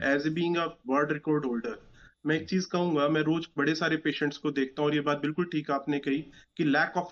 As a being a world record holder, मैं एक चीज कहूंगा, मैं रोज बड़े सारे पेशेंट्स को देखता हूँ और ये बात बिल्कुल ठीक आपने कही कि लैक ऑफ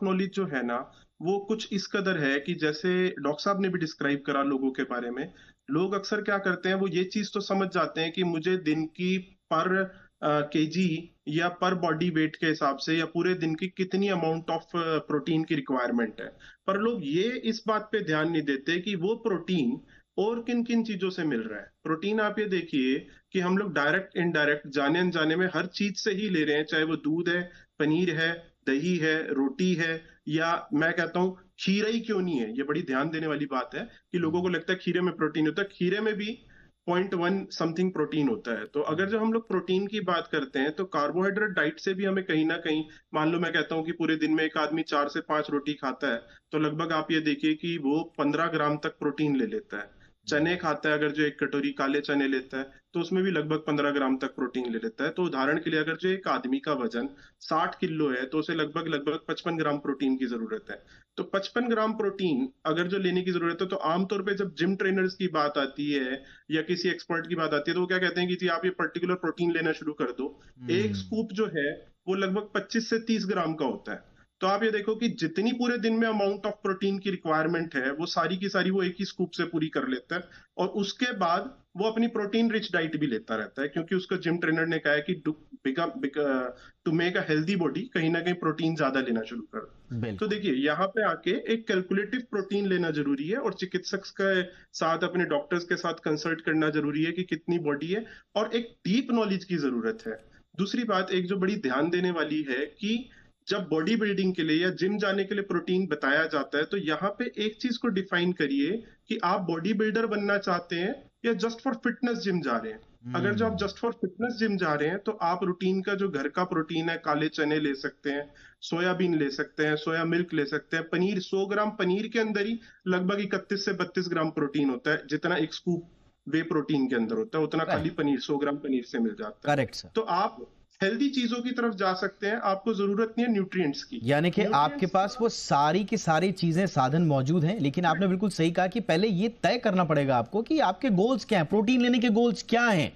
नॉलेज जो है ना, वो कुछ इस कदर है कि जैसे डॉक्टर साहब ने भी डिस्क्राइब करा लोगों के बारे में। लोग अक्सर क्या करते हैं, वो ये चीज तो समझ जाते हैं कि मुझे दिन की पर केजी या पर बॉडी वेट के हिसाब से या पूरे दिन की कितनी अमाउंट ऑफ प्रोटीन की रिक्वायरमेंट है। पर लोग ये इस बात पे ध्यान नहीं देते कि वो प्रोटीन और किन किन चीजों से मिल रहा है। प्रोटीन आप ये देखिए कि हम लोग डायरेक्ट इनडायरेक्ट जाने अनजाने में हर चीज से ही ले रहे हैं, चाहे वो दूध है, पनीर है, दही है, रोटी है, या मैं कहता हूँ खीरा ही क्यों नहीं है। ये बड़ी ध्यान देने वाली बात है कि लोगों को लगता है खीरे में प्रोटीन होता है, खीरे में भी 0.1 समथिंग प्रोटीन होता है। तो अगर जो हम लोग प्रोटीन की बात करते हैं तो कार्बोहाइड्रेट डाइट से भी हमें कहीं ना कहीं, मान लो मैं कहता हूँ कि पूरे दिन में एक आदमी 4 से 5 रोटी खाता है, तो लगभग आप ये देखिए कि वो 15 ग्राम तक प्रोटीन ले लेता है। चने खाता है, अगर जो एक कटोरी काले चने लेता है तो उसमें भी लगभग 15 ग्राम तक प्रोटीन ले लेता है। तो उदाहरण के लिए अगर जो एक आदमी का वजन 60 किलो है तो उसे लगभग लगभग 55 ग्राम प्रोटीन की जरूरत है। तो 55 ग्राम प्रोटीन अगर जो लेने की जरूरत है, तो आमतौर पे जब जिम ट्रेनर्स की बात आती है या किसी एक्सपर्ट की बात आती है तो वो क्या कहते हैं कि जी आप ये पर्टिकुलर प्रोटीन लेना शुरू कर दो। एक हम्म। स्कूप जो है वो लगभग 25 से 30 ग्राम का होता है। तो आप ये देखो कि जितनी पूरे दिन में अमाउंट ऑफ प्रोटीन की रिक्वायरमेंट है वो सारी की सारी वो एक ही स्कूप से पूरी कर लेता है। और उसके बाद वो अपनी प्रोटीन रिच डाइट भी लेता रहता है, क्योंकि उसका जिम ट्रेनर ने कहा है कि to make a healthy body कहीं ना कहीं प्रोटीन ज्यादा लेना शुरू कर। तो बिल्कुल। देखिए यहाँ पे आके एक कैलकुलेटिव प्रोटीन लेना जरूरी है और चिकित्सक के साथ, अपने डॉक्टर्स के साथ कंसल्ट करना जरूरी है कि कितनी बॉडी है, और एक डीप नॉलेज की जरूरत है। दूसरी बात एक जो बड़ी ध्यान देने वाली है कि जब बॉडी बिल्डिंग के लिए या जिम जाने के लिए प्रोटीन बताया जाता है तो यहाँ पे एक चीज को डिफाइन करिए कि आप बॉडी बिल्डर बनना चाहते हैं या जस्ट फॉर फिटनेस जिम जा रहे हैं। अगर जो आप हम्म। जस्ट फॉर फिटनेस जिम जा रहे हैं तो आप रूटीन का जो घर का प्रोटीन है, काले चने ले सकते हैं, सोयाबीन ले सकते हैं, सोया मिल्क ले सकते हैं, पनीर, 100 ग्राम पनीर के अंदर ही लगभग 31 से 32 ग्राम प्रोटीन होता है। जितना एक स्कूप वे प्रोटीन के अंदर होता है उतना खाली करेक्ट। पनीर, 100 ग्राम पनीर से मिल जाता है। Correct sir. तो आप हेल्दी चीजों की तरफ जा सकते हैं, आपको जरूरत नहीं है न्यूट्रिएंट्स की। यानी कि आपके न्यूट्रिएंट्स पास वो सारी की सारी चीजें, साधन मौजूद हैं, लेकिन आपने बिल्कुल सही कहा कि पहले ये तय करना पड़ेगा आपको कि आपके गोल्स क्या हैं, प्रोटीन लेने के गोल्स क्या हैं।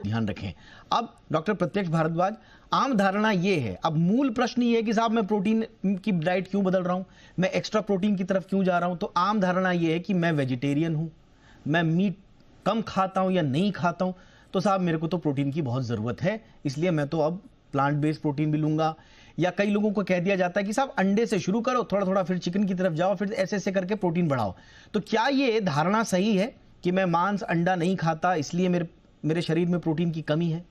ध्यान रखें। अब डॉक्टर प्रत्यक्ष भारद्वाज, आम धारणा ये है, अब मूल प्रश्न ये है कि साहब मैं प्रोटीन की डाइट क्यों बदल रहा हूं, मैं एक्स्ट्रा प्रोटीन की तरफ क्यों जा रहा हूं। तो आम धारणा ये है कि मैं वेजिटेरियन हूं, मैं मीट कम खाता हूं या नहीं खाता हूं, तो साहब मेरे को तो प्रोटीन की बहुत जरूरत है, इसलिए मैं तो अब प्लांट बेस्ड प्रोटीन भी लूंगा। या कई लोगों को कह दिया जाता है कि साहब अंडे से शुरू करो, थोड़ा थोड़ा फिर चिकन की तरफ जाओ, फिर ऐसे ऐसे करके प्रोटीन बढ़ाओ। तो क्या ये धारणा सही है कि मैं मांस अंडा नहीं खाता इसलिए मेरे मेरे शरीर में प्रोटीन की कमी है?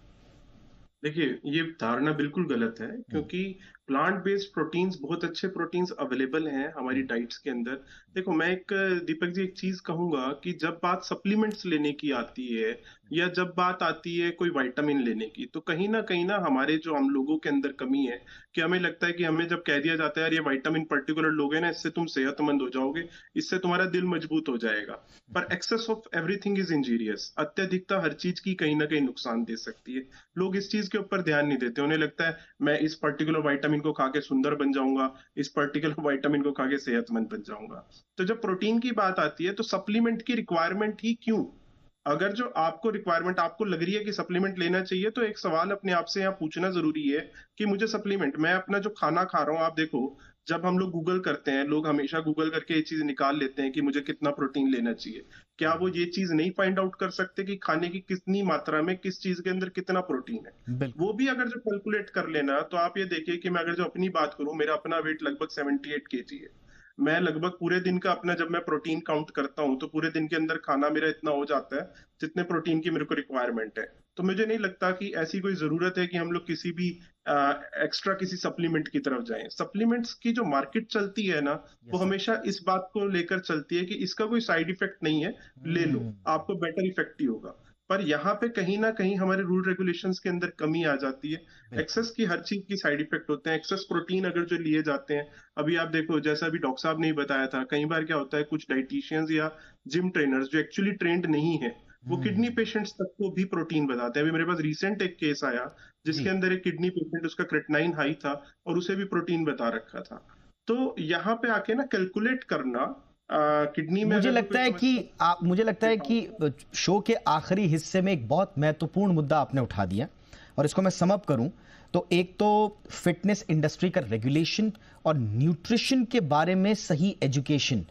देखिए, ये धारणा बिल्कुल गलत है, हम्म। क्योंकि प्लांट बेस्ड प्रोटीन्स, बहुत अच्छे प्रोटीन्स अवेलेबल हैं हमारी हम्म। डाइट्स के अंदर। देखो मैं एक, दीपक जी, एक चीज कहूंगा कि जब बात सप्लीमेंट्स लेने की आती है या जब बात आती है कोई विटामिन लेने की, तो कहीं ना हमारे जो हम लोगों के अंदर कमी है कि हमें लगता है कि हमें जब कह दिया जाता है यार ये विटामिन पर्टिकुलर लोगे ना इससे तुम सेहतमंद हो जाओगे, इससे तुम्हारा दिल मजबूत हो जाएगा। पर excess of everything is injurious, अत्यधिकता हर चीज की कहीं ना कहीं नुकसान दे सकती है। लोग इस चीज के ऊपर ध्यान नहीं देते, उन्हें लगता है मैं इस पर्टिकुलर विटामिन को खा के सुंदर बन जाऊंगा, इस पर्टिकुलर विटामिन को खा के सेहतमंद बन जाऊंगा। तो जब प्रोटीन की बात आती है तो सप्लीमेंट की रिक्वायरमेंट ही क्यों? अगर जो आपको रिक्वायरमेंट आपको लग रही है कि सप्लीमेंट लेना चाहिए, तो एक सवाल अपने आप से यहाँ पूछना जरूरी है कि मुझे सप्लीमेंट, मैं अपना जो खाना खा रहा हूँ, आप देखो जब हम लोग गूगल करते हैं, लोग हमेशा गूगल करके ये चीज निकाल लेते हैं कि मुझे कितना प्रोटीन लेना चाहिए। क्या वो ये चीज नहीं फाइंड आउट कर सकते कि खाने की कितनी मात्रा में किस चीज के अंदर कितना प्रोटीन है? बिल्कुल। वो भी अगर जो कैलकुलेट कर लेना, तो आप ये देखिए कि मैं अगर जो अपनी बात करूं, मेरा अपना वेट लगभग 78 kg है। मैं लगभग पूरे दिन का अपना, जब मैं प्रोटीन काउंट करता हूं तो पूरे दिन के अंदर खाना मेरा इतना हो जाता है जितने प्रोटीन की मेरे को रिक्वायरमेंट है। तो मुझे नहीं लगता कि ऐसी कोई जरूरत है कि हम लोग किसी भी एक्स्ट्रा किसी सप्लीमेंट की तरफ जाएं। सप्लीमेंट्स की जो मार्केट चलती है ना, वो यस सर। हमेशा इस बात को लेकर चलती है कि इसका कोई साइड इफेक्ट नहीं है, ले लो, हम्म। आपको बेटर इफेक्ट ही होगा। पर यहाँ पे कहीं ना कहीं हमारे रूल रेगुलेशंस के अंदर कमी आ जाती है। बिल्कुल। एक्सेस की हर चीज की साइड इफेक्ट होते हैं, एक्सेस प्रोटीन अगर जो लिए जाते हैं। अभी आप देखो, जैसा अभी डॉक्टर साहब ने ही बताया था, कई बार क्या होता है, कुछ डाइटिशियंस या जिम ट्रेनर्स जो एक्चुअली ट्रेंड नहीं है, वो किडनी हम्म। पेशेंट्स तक को भी प्रोटीन बताते हैं। अभी मेरे पास रिसेंट एक केस आया जिसके जी। अंदर एक किडनी पेशेंट, उसका क्रेटनाइन हाई था और उसे भी प्रोटीन बता रखा था। तो यहाँ पे आके ना कैलकुलेट करना, किडनी में मुझे अगर मैं लगता कोई है कि समस्या मुझे लगता है देता हूँ कि शो के आखिरी हिस्से में एक बहुत महत्वपूर्ण मुद्दा आपने उठा दिया और इसको मैं समअप करूं तो एक तो फिटनेस इंडस्ट्री का रेगुलेशन और न्यूट्रिशन के बारे में सही एजुकेशन